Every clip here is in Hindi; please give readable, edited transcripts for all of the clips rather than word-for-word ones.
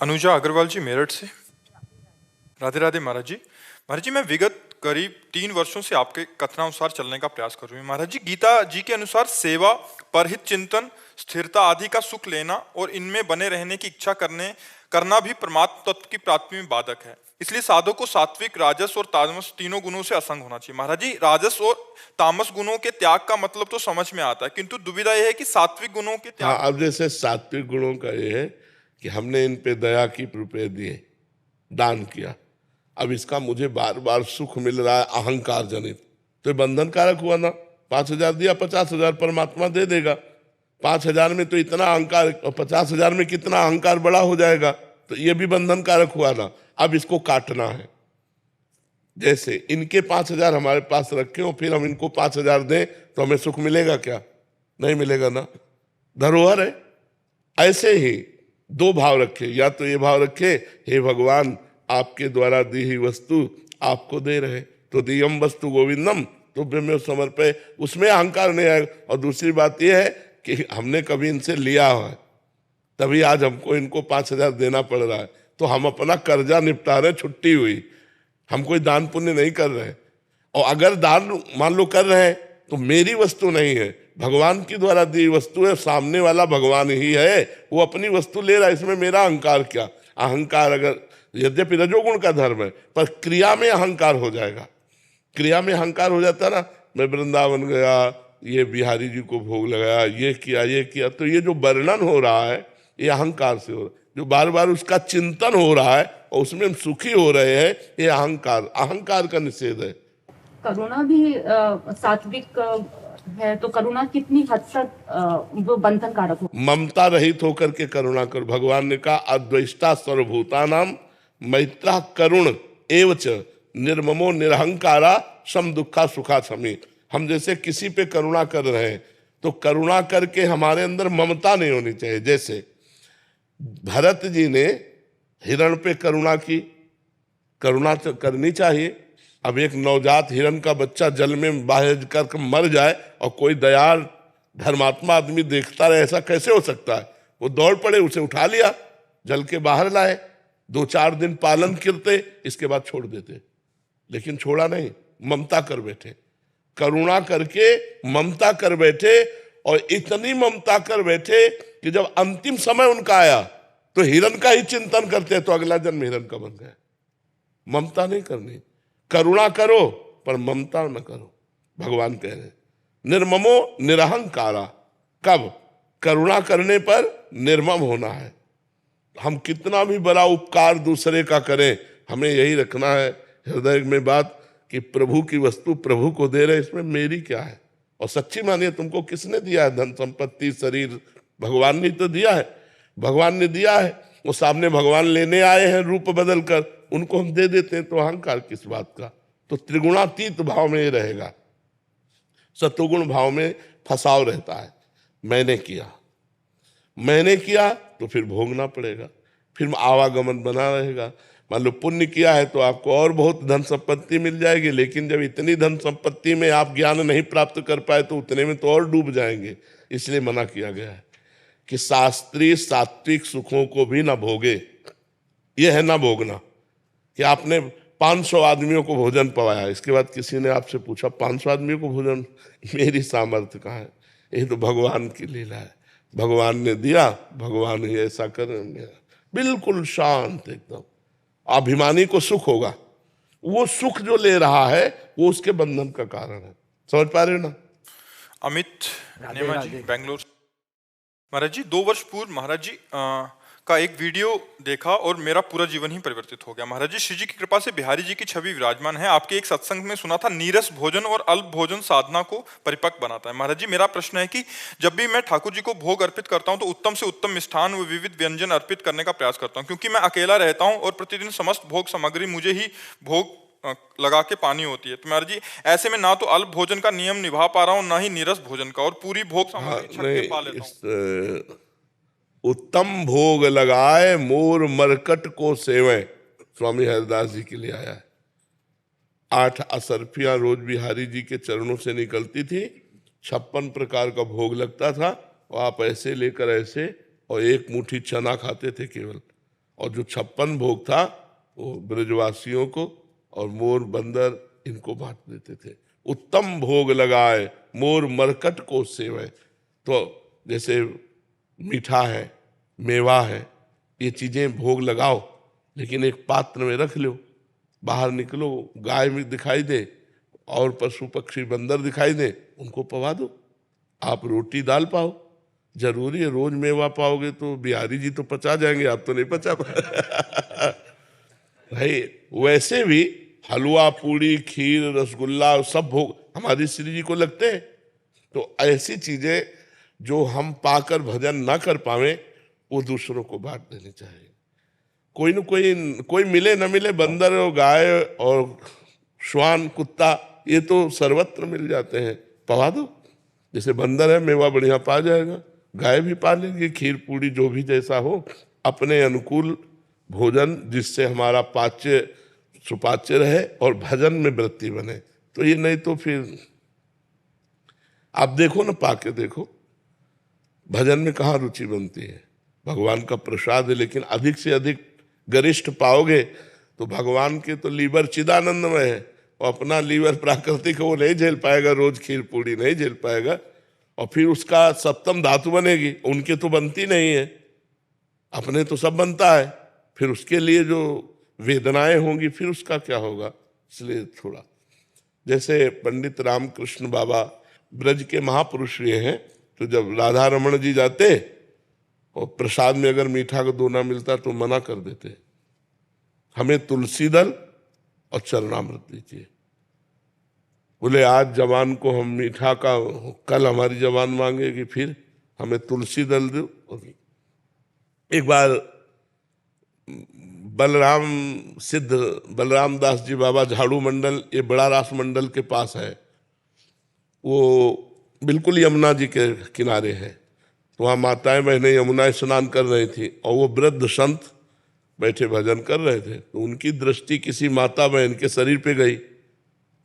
अनुजा अग्रवाल जी मेरठ से। राधे राधे महाराज जी। महाराज जी, मैं विगत करीब 3 वर्षों से आपके कथनानुसार चलने का प्रयास कर रही हूँ। महाराज जी, गीता जी के अनुसार सेवा, परहित चिंतन, स्थिरता आदि का सुख लेना और इनमें बने रहने की इच्छा करना भी परमात्म तत्व की प्राप्ति में बाधक है। इसलिए साधक को सात्विक, राजस और तामस तीनों गुणों से असंग होना चाहिए। महाराज जी, राजस और तामस गुणों के त्याग का मतलब तो समझ में आता है, किंतु दुविधा यह है कि सात्विक गुणों के हाँ, त्याग। अब जैसे सात्विक गुणों का ये है कि हमने इन पे दया की, रुपए दिए, दान किया, अब इसका मुझे बार बार सुख मिल रहा है अहंकार जनित, तो ये बंधन कारक हुआ ना। 5,000 दिया, 50,000 परमात्मा दे देगा। 5,000 में तो इतना अहंकार, और 50,000 में कितना अहंकार बड़ा हो जाएगा, तो ये भी बंधन कारक हुआ ना। अब इसको काटना है। जैसे इनके 5,000 हमारे पास रखे हो, फिर हम इनको 5,000 दें तो हमें सुख मिलेगा क्या? नहीं मिलेगा ना, धरोहर है। ऐसे ही दो भाव रखे, या तो ये भाव रखे, हे भगवान आपके द्वारा दी हुई वस्तु आपको दे रहे, तो दियम वस्तु गोविंदम तो में समर्पय, उसमें अहंकार नहीं आएगा। और दूसरी बात यह है कि हमने कभी इनसे लिया है, तभी आज हमको इनको 5,000 देना पड़ रहा है, तो हम अपना कर्जा निपटा रहे, छुट्टी हुई। हम कोई दान पुण्य नहीं कर रहे हैं। और अगर दान मान लो कर रहे हैं तो मेरी वस्तु नहीं है, भगवान की द्वारा दी वस्तु है, सामने वाला भगवान ही है, वो अपनी वस्तु ले रहा है, इसमें मेरा अहंकार क्या? अहंकार अगर यद्यपि रजोगुण का धर्म है, पर क्रिया में अहंकार हो जाएगा। क्रिया में अहंकार हो जाता ना, मैं वृंदावन गया, ये बिहारी जी को भोग लगाया, ये किया, तो ये जो वर्णन हो रहा है ये अहंकार से हो रहा है। जो बार बार उसका चिंतन हो रहा है और उसमें हम सुखी हो रहे हैं, ये अहंकार का निषेध है। करुणा भी सात्विक है, तो करुणा कितनी हद तक वो बंधन कारक हो? ममता रहित होकर के करुणा करो। भगवान ने कहा अद्वैष्टा सर्वभूतानाम मैत्रा करुण एवच निर्ममो निरहंकारा सम दुखा सुखा समी। हम जैसे किसी पे करुणा कर रहे हैं तो करुणा करके हमारे अंदर ममता नहीं होनी चाहिए। जैसे भरत जी ने हिरण पे करुणा की, करुणा तो करनी चाहिए। अब एक नवजात हिरण का बच्चा जल में बह कर मर जाए और कोई दयाल धर्मात्मा आदमी देखता रहे, ऐसा कैसे हो सकता है? वो दौड़ पड़े, उसे उठा लिया, जल के बाहर लाए, 2-4 दिन पालन करते, इसके बाद छोड़ देते। लेकिन छोड़ा नहीं, ममता कर बैठे, करुणा करके ममता कर बैठे। और इतनी ममता कर बैठे कि जब अंतिम समय उनका आया तो हिरण का ही चिंतन करते, तो अगला जन्म हिरण का बन गया। ममता नहीं करनी, करुणा करो पर ममता न करो। भगवान कह रहे निर्ममो निरहंकारा। कब? करुणा करने पर निर्मम होना है। हम कितना भी बड़ा उपकार दूसरे का करें, हमें यही रखना है हृदय में बात कि प्रभु की वस्तु प्रभु को दे रहे, इसमें मेरी क्या है? और सच्ची मानिए, तुमको किसने दिया है? धन संपत्ति शरीर भगवान ने तो दिया है। भगवान ने दिया है, वो सामने भगवान लेने आए हैं रूप बदल कर, उनको हम दे देते हैं, तो अहंकार किस बात का? तो त्रिगुणातीत भाव में रहेगा। सतोगुण भाव में फसाव रहता है। मैंने किया तो फिर भोगना पड़ेगा, फिर आवागमन बना रहेगा। मान लो पुण्य किया है तो आपको और बहुत धन संपत्ति मिल जाएगी, लेकिन जब इतनी धन संपत्ति में आप ज्ञान नहीं प्राप्त कर पाए तो उतने में तो और डूब जाएंगे। इसलिए मना किया गया है कि शास्त्रीय सात्विक सुखों को भी ना भोगे। यह है ना भोगना कि आपने 500 आदमियों को भोजन पवाया, इसके बाद किसी ने आपसे पूछा 500 आदमियों को भोजन, मेरी सामर्थ्य कहाँ है? ये तो भगवान की लीला है, भगवान ने दिया, भगवान ही ऐसा करेंगे। बिल्कुल शांत एकदम। अभिमानी को सुख होगा, वो सुख जो ले रहा है वो उसके बंधन का कारण है। समझ पा रहे हो ना? अमित नेमा जी, बेंगलोर। महाराज जी, 2 वर्ष पूर्व महाराज जी का एक वीडियो देखा और मेरा पूरा जीवन ही परिवर्तित हो गया। महाराज जी, श्री जी की कृपा से बिहारी जी की छवि विराजमान है। आपके एक सत्संग में सुना था नीरस भोजन और अल्प भोजन साधना को परिपक्व बनाता है। महाराज जी, मेरा प्रश्न है कि जब भी मैं ठाकुर जी को भोग अर्पित करता हूं तो उत्तम से उत्तम मिष्ठान व विविध व्यंजन अर्पित करने का प्रयास करता हूं, क्योंकि मैं अकेला रहता हूं और प्रतिदिन समस्त भोग सामग्री मुझे ही भोग लगा के पानी होती है। तो महाराज जी, ऐसे में ना तो अल्प भोजन का नियम निभा पा रहा हूँ, ना ही नीरस भोजन का, और पूरी भोग सामग्री छक के पा लेता हूँ। उत्तम भोग लगाए मोर मरकट को सेवे, स्वामी हरिदास जी के लिए आया है। 8 असरफियां रोज बिहारी जी के चरणों से निकलती थी, 56 प्रकार का भोग लगता था, और आप ऐसे लेकर ऐसे, और एक मुट्ठी चना खाते थे केवल, और जो 56 भोग था वो ब्रजवासियों को और मोर बंदर इनको बांट देते थे। उत्तम भोग लगाए मोर मरकट को सेवे। तो जैसे मीठा है, मेवा है, ये चीजें भोग लगाओ, लेकिन एक पात्र में रख लो, बाहर निकलो, गाय में दिखाई दे और पशु पक्षी बंदर दिखाई दे, उनको पवा दो। आप रोटी दाल पाओ, जरूरी है रोज मेवा पाओगे तो बिहारी जी तो पचा जाएंगे, आप तो नहीं पचा पाए। भाई वैसे भी हलवा, पूड़ी, खीर, रसगुल्ला सब भोग हमारी श्री जी को लगते हैं। तो ऐसी चीजें जो हम पाकर भजन ना कर पावे वो दूसरों को बांट देनी चाहिए। कोई न कोई मिले न मिले, बंदर और गाय और श्वान, कुत्ता, ये तो सर्वत्र मिल जाते हैं, पवा दो। जैसे बंदर है मेवा बढ़िया पा जाएगा, गाय भी पा लेंगे, खीर पूड़ी जो भी जैसा हो, अपने अनुकूल भोजन जिससे हमारा पाच्य सुपाच्य रहे और भजन में वृत्ति बने। तो ये नहीं तो फिर आप देखो ना, पाके देखो भजन में कहाँ रुचि बनती है। भगवान का प्रसाद है, लेकिन अधिक से अधिक गरिष्ठ पाओगे तो भगवान के तो लीवर चिदानंदमय है, और अपना लीवर प्राकृतिक वो नहीं झेल पाएगा, रोज खीर पूड़ी नहीं झेल पाएगा, और फिर उसका सप्तम धातु बनेगी, उनके तो बनती नहीं है, अपने तो सब बनता है, फिर उसके लिए जो वेदनाएं होंगी फिर उसका क्या होगा। इसलिए थोड़ा जैसे पंडित रामकृष्ण बाबा ब्रज के महापुरुष ये हैं, तो जब राधा रमण जी जाते और प्रसाद में अगर मीठा का दोना मिलता तो मना कर देते, हमें तुलसी दल और चरणामृत दीजिए। बोले आज जवान को हम मीठा का, कल हमारी जवान मांगेगी, फिर हमें तुलसी दल दो। एक बार बलराम दास जी बाबा झाड़ू मंडल, ये बड़ा रास मंडल के पास है, वो बिल्कुल यमुना जी के किनारे है। तो वहाँ माताएं बहनें यमुना स्नान कर रही थी और वो वृद्ध संत बैठे भजन कर रहे थे। तो उनकी दृष्टि किसी माता बहन के शरीर पे गई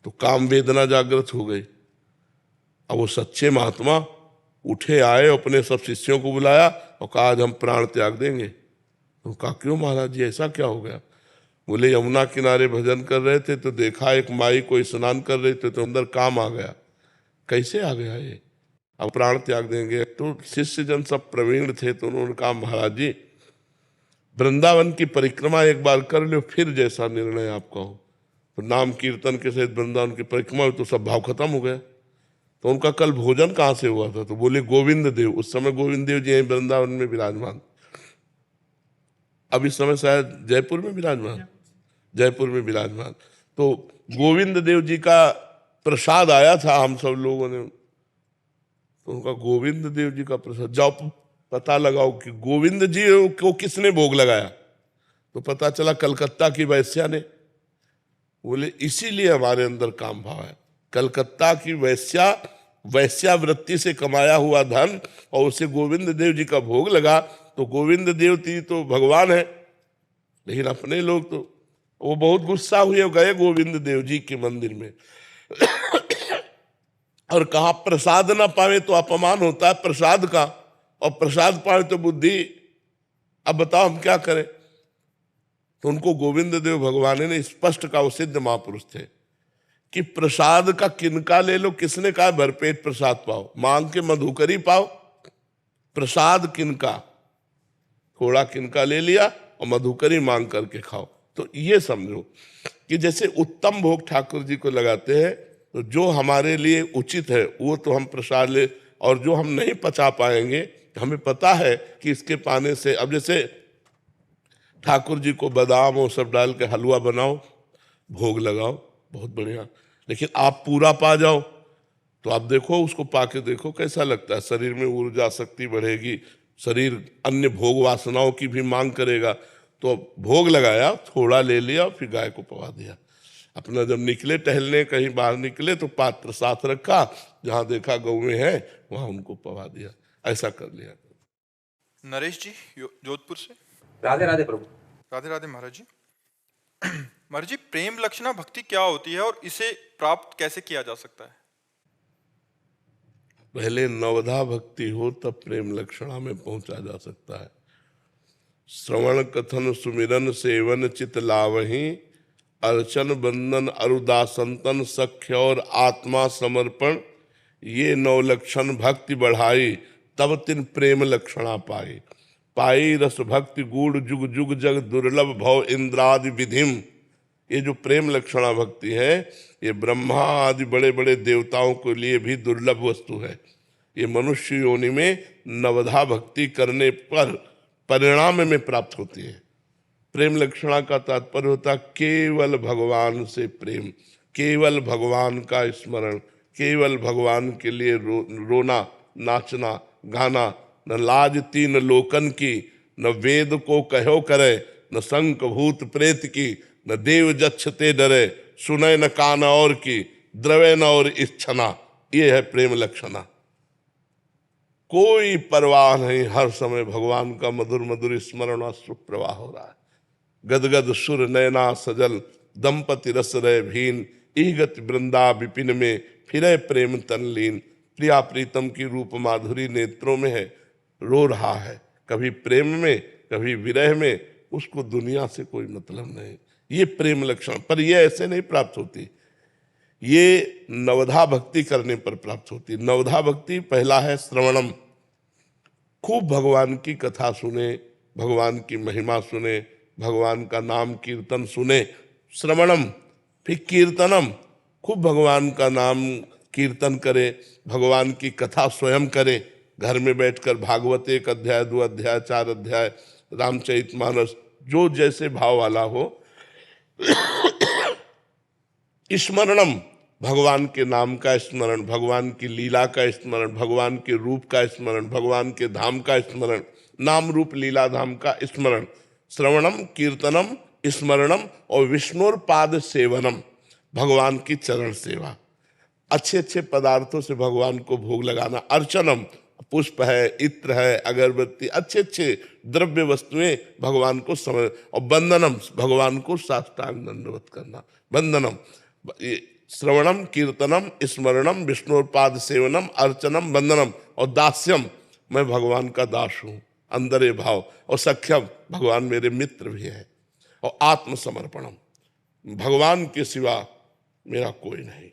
तो काम वेदना जागृत हो गई। अब वो सच्चे महात्मा उठे, आए, अपने सब शिष्यों को बुलाया और कहा आज हम प्राण त्याग देंगे। तो कहा क्यों महाराज जी, ऐसा क्या हो गया? बोले यमुना किनारे भजन कर रहे थे तो देखा एक माई को स्नान कर रहे थे तो अंदर काम आ गया। कैसे आ गया ये, अब प्राण त्याग देंगे? तो शिष्य जन सब प्रवीण थे, तो उन्होंने कहा महाराज जी वृंदावन की परिक्रमा एक बार कर लो, फिर जैसा निर्णय आपका हो। तो नाम कीर्तन के सहित वृंदावन की परिक्रमा हुई तो सब भाव खत्म हो गया। तो उनका कल भोजन कहाँ से हुआ था? तो बोले गोविंद देव, उस समय गोविंद देव जी वृंदावन में विराजमान, अब इस समय शायद जयपुर में विराजमान, जयपुर में विराजमान। तो गोविंद देव जी का प्रसाद आया था, हम सब लोगों ने, तो उनका गोविंद देव जी का प्रसाद, जाओ पता लगाओ कि गोविंद जी को किसने भोग लगाया। तो पता चला कलकत्ता की वैश्या ने। बोले इसीलिए हमारे अंदर काम भाव है। कलकत्ता की वैश्यावृत्ति से कमाया हुआ धन और उसे गोविंद देव जी का भोग लगा, तो गोविंद देव जी तो भगवान है, लेकिन अपने लोग तो, वो बहुत गुस्सा हुए, गए गोविंद देव जी के मंदिर में और कहा प्रसाद ना पावे तो अपमान होता है प्रसाद का, और प्रसाद पावे तो बुद्धि, अब बताओ हम क्या करें। तो उनको गोविंद देव भगवान ने स्पष्ट कहा, वो सिद्ध महापुरुष थे, कि प्रसाद का किनका ले लो, किसने कहा भरपेट प्रसाद पाओ, मांग के मधुकरी पाओ, प्रसाद किनका, थोड़ा किनका ले लिया और मधुकरी मांग करके खाओ। तो ये समझो कि जैसे उत्तम भोग ठाकुर जी को लगाते हैं, तो जो हमारे लिए उचित है वो तो हम प्रसाद ले, और जो हम नहीं पचा पाएंगे, हमें पता है कि इसके पाने से, अब जैसे ठाकुर जी को बादाम और सब डाल के हलवा बनाओ, भोग लगाओ, बहुत बढ़िया, लेकिन आप पूरा पा जाओ तो आप देखो, उसको पाके देखो कैसा लगता है, शरीर में ऊर्जा शक्ति बढ़ेगी, शरीर अन्य भोग वासनाओं की भी मांग करेगा। तो भोग लगाया, थोड़ा ले लिया, फिर गाय को पवा दिया। अपना जब निकले टहलने, कहीं बाहर निकले तो पात्र साथ रखा, जहां देखा गौएं हैं वहां उनको पवा दिया, ऐसा कर लिया। नरेश जी जोधपुर से। राधे राधे प्रभु। राधे राधे महाराज जी। महाराज जी, प्रेम लक्षणा भक्ति क्या होती है और इसे प्राप्त कैसे किया जा सकता है? पहले नवधा भक्ति हो तब प्रेम लक्षणा में पहुंचा जा सकता है। श्रवण कथन सुमिरन सेवन चित लावहीं, अर्चन बंदन अरुदासंतन सख्य और आत्मा समर्पण, ये 9 लक्षण भक्ति बढ़ाई, तब तिन प्रेम लक्षणा पाई। पाई रस भक्ति गूढ़ जुग जुग जग दुर्लभ भव इंद्रादि विधिम। ये जो प्रेम लक्षणा भक्ति है, ये ब्रह्मा आदि बड़े बड़े देवताओं के लिए भी दुर्लभ वस्तु है। ये मनुष्य योनि में नवधा भक्ति करने पर परिणाम में प्राप्त होती है। प्रेम लक्षणा का तात्पर्य होता केवल भगवान से प्रेम, केवल भगवान का स्मरण, केवल भगवान के लिए रोना नाचना गाना, न लाज तीन लोकन की, न वेद को कहो करे, न शंख भूत प्रेत की, न देव जच्छ ते डरे, सुने न कान और की, द्रवे न और इच्छना। ये है प्रेम लक्षणा। कोई परवाह नहीं, हर समय भगवान का मधुर मधुर स्मरण और सुख प्रवाह हो रहा है। गदगद सुर नैना सजल, दंपति रस रहे भीन, ईगत वृंदा विपिन में, फिरे प्रेम तनलीन। प्रिया प्रीतम की रूप माधुरी नेत्रों में है, रो रहा है, कभी प्रेम में कभी विरह में, उसको दुनिया से कोई मतलब नहीं। ये प्रेम लक्षण, पर ये ऐसे नहीं प्राप्त होती, ये नवधा भक्ति करने पर प्राप्त होती। नवधा भक्ति पहला है श्रवणम, खूब भगवान की कथा सुने, भगवान की महिमा सुने, भगवान का नाम कीर्तन सुने, श्रवणम। फिर कीर्तनम, खूब भगवान का नाम कीर्तन करे, भगवान की कथा स्वयं करे, घर में बैठकर भागवत 1 अध्याय 2 अध्याय 4 अध्याय, रामचरितमानस, जो जैसे भाव वाला हो। स्मरणम, भगवान के नाम का स्मरण, भगवान की लीला का स्मरण, भगवान के रूप का स्मरण, भगवान के धाम का स्मरण, नाम रूप लीला धाम का स्मरण। श्रवणम, कीर्तनम, स्मरणम और विष्णुर पाद सेवनम, भगवान की चरण सेवा, अच्छे अच्छे पदार्थों से भगवान को भोग लगाना। अर्चनम, पुष्प है, इत्र है, अगरबत्ती, अच्छे अच्छे द्रव्य वस्तुएं भगवान को समझ। और बंदनम, भगवान को साष्टांग दंडवत करना। बंदनम, श्रवणम, कीर्तनम, स्मरणम, विष्णुपाद सेवनम, अर्चनम, बंदनम। और दास्यम, मैं भगवान का दास हूँ, अंदर ये भाव। और सख्यम, भगवान मेरे मित्र भी है। और आत्मसमर्पणम, भगवान के सिवा मेरा कोई नहीं।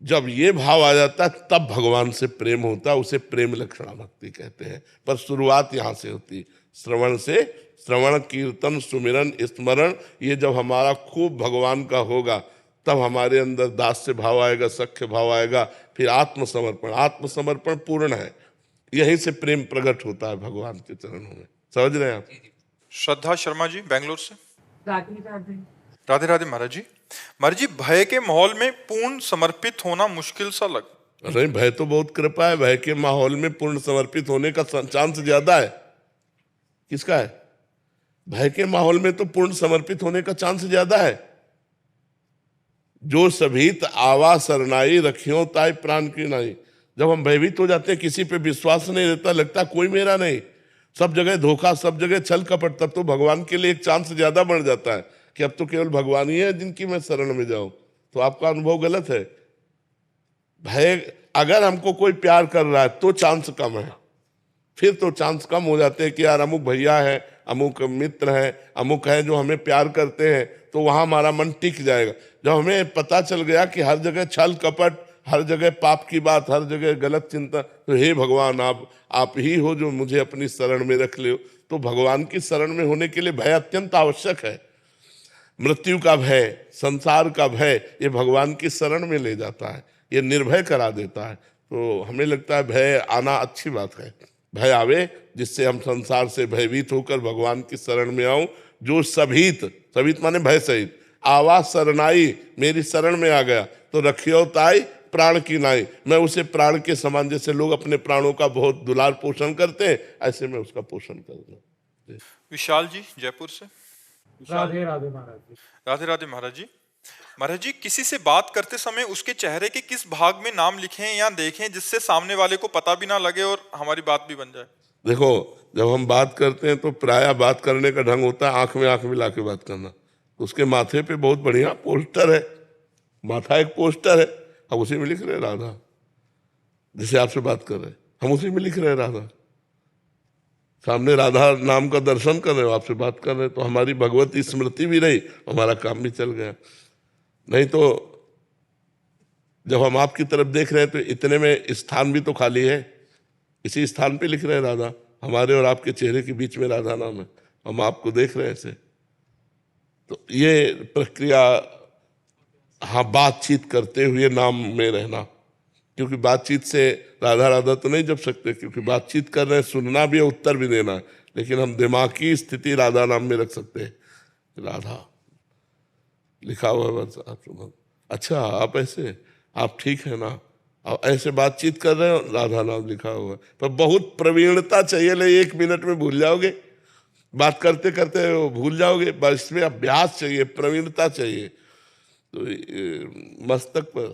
जब ये भाव आ जाता है तब भगवान से प्रेम होता है, उसे प्रेम लक्षणा भक्ति कहते हैं। पर शुरुआत यहाँ से होती, श्रवण से। श्रवण, कीर्तन, सुमिरन, स्मरण, ये जब हमारा खूब भगवान का होगा तब हमारे अंदर दास्य भाव आएगा, सख्य भाव आएगा। फिर आत्मसमर्पण, आत्मसमर्पण पूर्ण है, यहीं से प्रेम प्रकट होता है भगवान के चरणों में। समझ रहे हैं आप? श्रद्धा शर्मा जी बेंगलोर से। राधे राधे। राधे राधे महाराज जी। महाराज जी, भय के माहौल में पूर्ण समर्पित होना मुश्किल सा लग। नहीं, भय तो बहुत कृपा है। भय के माहौल में पूर्ण समर्पित होने का चांस ज्यादा है। किसका है? भय के माहौल में तो पूर्ण समर्पित होने का चांस ज्यादा है। जो सभीत आवा सरनाई, रखियो ताई प्राण की नाई। जब हम भयभीत हो जाते हैं, किसी पे विश्वास नहीं रहता, लगता कोई मेरा नहीं, सब जगह धोखा, सब जगह छल कपट, तब तो भगवान के लिए एक चांस ज्यादा बढ़ जाता है कि अब तो केवल भगवान ही है जिनकी मैं शरण में जाऊं। तो आपका अनुभव गलत है। भय, अगर हमको कोई प्यार कर रहा है तो चांस कम है, फिर तो चांस कम हो जाते हैं कि यार अमुक भैया है, अमुक मित्र है, अमुक है जो हमें प्यार करते हैं, तो वहां हमारा मन टिक जाएगा। जब हमें पता चल गया कि हर जगह छल कपट, हर जगह पाप की बात, हर जगह गलत चिंता, तो हे भगवान आप ही हो जो मुझे अपनी शरण में रख ले। तो भगवान की शरण में होने के लिए भय अत्यंत आवश्यक है। मृत्यु का भय, संसार का भय, ये भगवान की शरण में ले जाता है, ये निर्भय करा देता है। तो हमें लगता है भय आना अच्छी बात है। भय आवे जिससे हम संसार से भयभीत होकर भगवान की शरण में आऊं। जो सभीत, सभीत माने भय सहित, आवा सरनाई, मेरी शरण में आ गया तो रखियो ताई प्राण की नाई। मैं उसे प्राण के समान, जैसे लोग अपने प्राणों का बहुत दुलार पोषण करते हैं, ऐसे मैं उसका पोषण करूंगा। विशाल जी जयपुर से। राधे राधे महाराज जी। राधे राधे महाराज जी। महाराज जी, किसी से बात करते समय उसके चेहरे के किस भाग में नाम लिखें या देखें जिससे सामने वाले को पता भी ना लगे और हमारी बात भी बन जाए? देखो, जब हम बात करते हैं तो प्रायः बात करने का ढंग होता है आंख में आंख मिला के बात करना। उसके माथे पे बहुत बढ़िया पोस्टर है, माथा एक पोस्टर है, हम उसी में लिख रहे हैं राधा। जैसे आपसे बात कर रहे हैं हम उसी में लिख रहे हैं राधा। सामने राधा नाम का दर्शन कर रहे हो, आपसे बात कर रहे हो, तो हमारी भगवती स्मृति भी रही, हमारा काम भी चल गया। नहीं तो जब हम आपकी तरफ देख रहे हैं तो इतने में स्थान भी तो खाली है, इसी स्थान पे लिख रहे हैं राधा, हमारे और आपके चेहरे के बीच में राधा नाम है, हम आपको देख रहे हैं ऐसे। तो ये प्रक्रिया, हाँ, बातचीत करते हुए नाम में रहना, क्योंकि बातचीत से राधा राधा तो नहीं जप सकते, क्योंकि बातचीत कर रहे हैं, सुनना भी है, उत्तर भी देना है, लेकिन हम दिमाग की स्थिति राधा नाम में रख सकते हैं। राधा लिखा हुआ है बस आप, अच्छा आप ऐसे, आप ठीक है ना, आप ऐसे बातचीत कर रहे हो, राधा नाम लिखा हुआ है। पर बहुत प्रवीणता चाहिए, ले 1 मिनट में भूल जाओगे, बात करते करते भूल जाओगे, बस इसमें अभ्यास चाहिए, प्रवीणता चाहिए। तो मस्तक पर